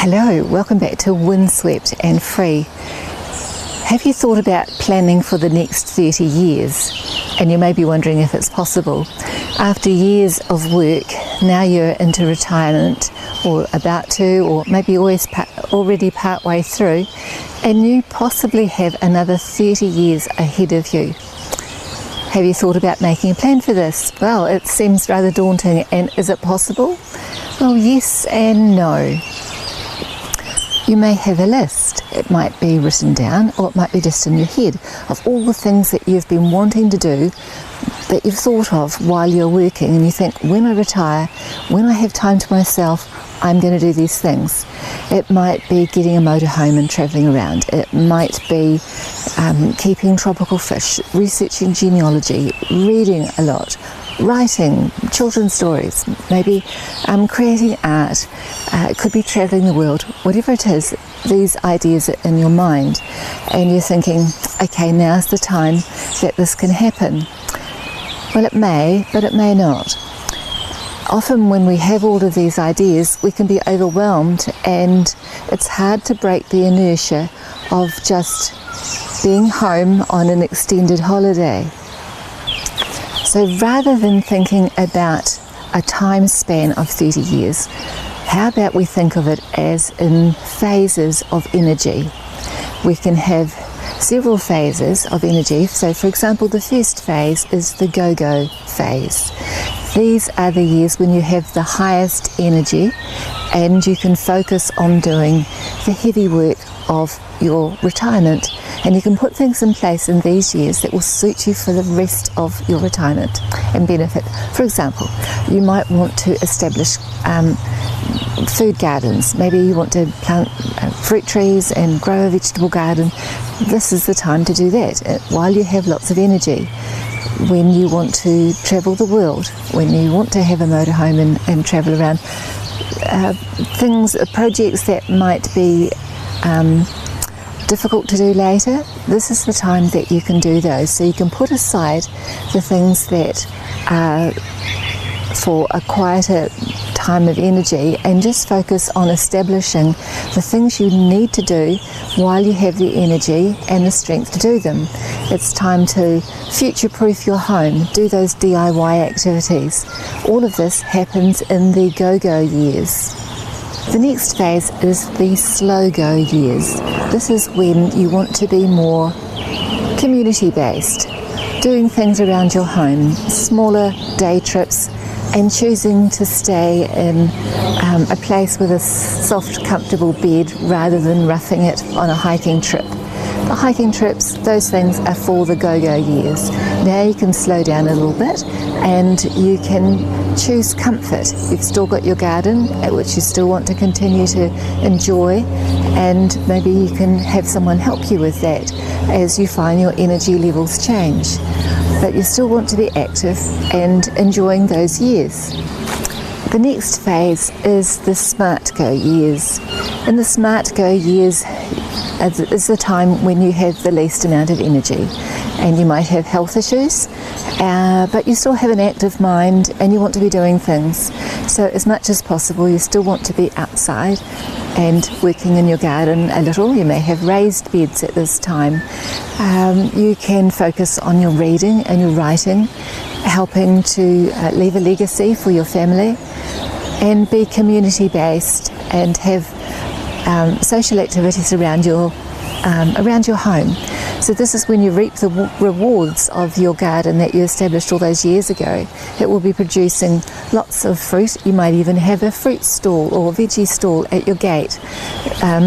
Hello, welcome back to Windswept and Free. Have you thought about planning for the next 30 years? And you may be wondering if it's possible. After years of work, now you're into retirement, or about to, or maybe already part way through, and you possibly have another 30 years ahead of you. Have you thought about making a plan for this? Well, it seems rather daunting, and is it possible? Well, yes and no. You may have a list. It might be written down, or it might be just in your head, of all the things that you've been wanting to do, that you've thought of while you're working, and you think, when I retire, when I have time to myself, I'm going to do these things. It might be getting a motorhome and travelling around. It might be keeping tropical fish, researching genealogy, reading a lot, writing children's stories, maybe creating art. It could be travelling the world. Whatever it is, these ideas are in your mind, and you're thinking, okay, now's the time that this can happen. Well, it may, but it may not. Often when we have all of these ideas, we can be overwhelmed, and it's hard to break the inertia of just being home on an extended holiday. So rather than thinking about a time span of 30 years, how about we think of it as in phases of energy? We can have several phases of energy. So for example, the first phase is the go-go phase. These are the years when you have the highest energy and you can focus on doing the heavy work of your retirement, and you can put things in place in these years that will suit you for the rest of your retirement and benefit. For example, you might want to establish food gardens. Maybe you want to plant fruit trees and grow a vegetable garden. This is the time to do that while you have lots of energy. When you want to travel the world, when you want to have a motorhome and travel around, projects that might be difficult to do later, this is the time that you can do those. So you can put aside the things that are for a quieter time of energy and just focus on establishing the things you need to do while you have the energy and the strength to do them. It's time to future-proof your home, do those DIY activities. All of this happens in the go-go years. The next phase is the slow-go years. This is when you want to be more community-based, doing things around your home, smaller day trips, and choosing to stay in a place with a soft, comfortable bed rather than roughing it on a hiking trip. The hiking trips, those things are for the go-go years. Now you can slow down a little bit and you can choose comfort. You've still got your garden, which you still want to continue to enjoy, and maybe you can have someone help you with that as you find your energy levels change. But you still want to be active and enjoying those years. The next phase is the smart go years. In the smart go years is the time when you have the least amount of energy, and you might have health issues, but you still have an active mind and you want to be doing things. So as much as possible, you still want to be outside and working in your garden a little. You may have raised beds at this time. You can focus on your reading and your writing, helping to leave a legacy for your family, and be community based and have social activities around your home. So this is when you reap the rewards of your garden that you established all those years ago. It will be producing lots of fruit. You might even have a fruit stall or a veggie stall at your gate.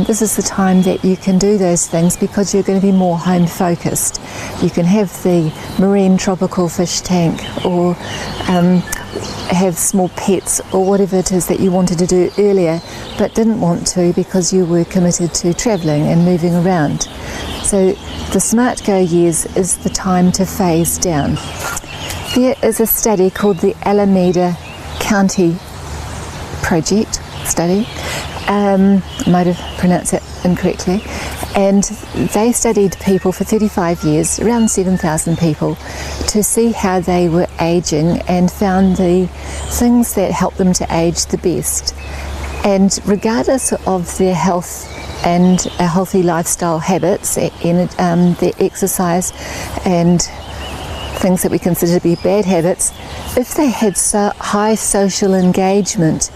This is the time that you can do those things because you're going to be more home focused. You can have the marine tropical fish tank, or have small pets, or whatever it is that you wanted to do earlier but didn't want to because you were committed to travelling and moving around. So the smart go years is the time to phase down. There is a study called the Alameda County Project study. I might have pronounced it incorrectly. And they studied people for 35 years, around 7,000 people, to see how they were aging, and found the things that helped them to age the best. And regardless of their health and healthy lifestyle habits, their exercise and things that we consider to be bad habits, if they had high social engagement,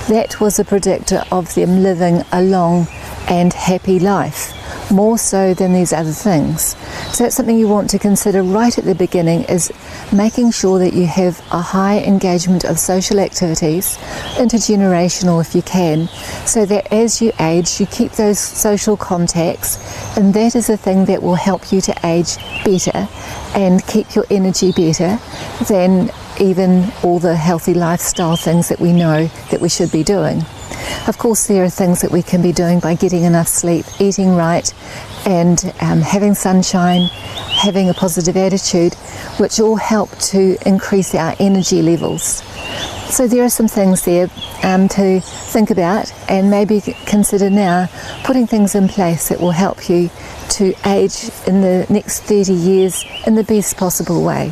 that was a predictor of them living a long and happy life, more so than these other things. So that's something you want to consider right at the beginning, is making sure that you have a high engagement of social activities, intergenerational if you can, so that as you age you keep those social contacts, and that is a thing that will help you to age better and keep your energy better than even all the healthy lifestyle things that we know that we should be doing. Of course, there are things that we can be doing by getting enough sleep, eating right, and having sunshine, having a positive attitude, which all help to increase our energy levels. So there are some things there to think about, and maybe consider now putting things in place that will help you to age in the next 30 years in the best possible way.